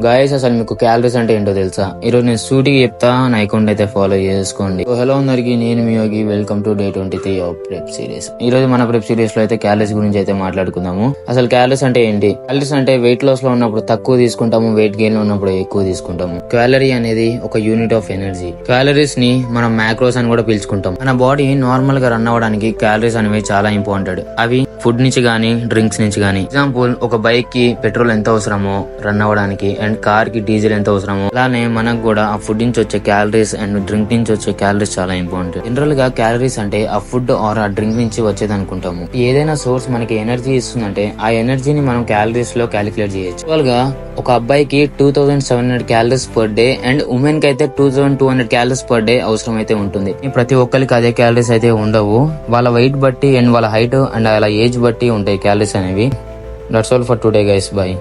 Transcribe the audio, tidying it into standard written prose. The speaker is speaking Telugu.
గాయస్ అసలు మీకు క్యాలరీస్ అంటే ఏంటో తెలుసా? ఈరోజు నేను సూటిగా చెప్తా, నా అకౌంట్ అయితే ఫాలో చేసుకోండి. హలో అందరికి, నేను మీ Yogi. Welcome to day 23 of prep series. ఈ రోజు మన ప్రెప్ సిరీస్ లో అయితే క్యాలరీస్ గురించి అయితే మాట్లాడుకుందాము. అసలు క్యాలరీస్ అంటే ఏంటి? క్యాలరీస్ అంటే వెయిట్ లాస్ లో ఉన్నప్పుడు తక్కువ తీసుకుంటాము, వెయిట్ గెయిన్ లో ఉన్నప్పుడు ఎక్కువ తీసుకుంటాము. క్యాలరీ అనేది ఒక యూనిట్ ఆఫ్ ఎనర్జీ. క్యాలరీస్ ని మనం మ్యాక్రోస్ అని కూడా పిలుచుకుంటాం. మన బాడీ నార్మల్ గా రన్ అవ్వడానికి క్యాలరీస్ అనేవి చాలా ఇంపార్టెంట్. అవి ఫుడ్ నుంచి గానీ, డ్రింక్స్ నుంచి గానీ. ఎగ్జాంపుల్, ఒక బైక్ కి పెట్రోల్ ఎంత అవసరమో రన్ అవ్వడానికి, అండ్ కార్ కి డీజిల్ ఎంత అవసరమో, అలానే మనకు కూడా ఆ ఫుడ్ నుంచి వచ్చే క్యాలరీస్ అండ్ డ్రింక్ నుంచి వచ్చే క్యాలరీస్ చాలా ఇంపార్టెంట్. జనరల్ గా క్యాలరీస్ అంటే ఆ ఫుడ్ ఆర్ ఆ డ్రింక్ నుంచి వచ్చేది అనుకుంటాము. ఏదైనా సోర్స్ మనకి ఎనర్జీ ఇస్తుందంటే ఆ ఎనర్జీని మనం క్యాలరీస్ లో క్యాలిక్యులేట్ చేయొచ్చు. యాక్చువల్ గా ఒక అబ్బాయికి 2700 calories per day and women కి అయితే 2200 క్యాలరీస్ పర్ డే అవసరం అయితే ఉంటుంది. ప్రతి ఒక్కరికి అదే క్యాలరీస్ అయితే ఉండవు. వాళ్ళ వెయిట్ బట్టి అండ్ వాళ్ళ హైట్ అండ్ వాళ్ళ ఏజ్ బట్టి ఉంటాయి క్యాలరీస్ అనేవి. That's all for today guys. By.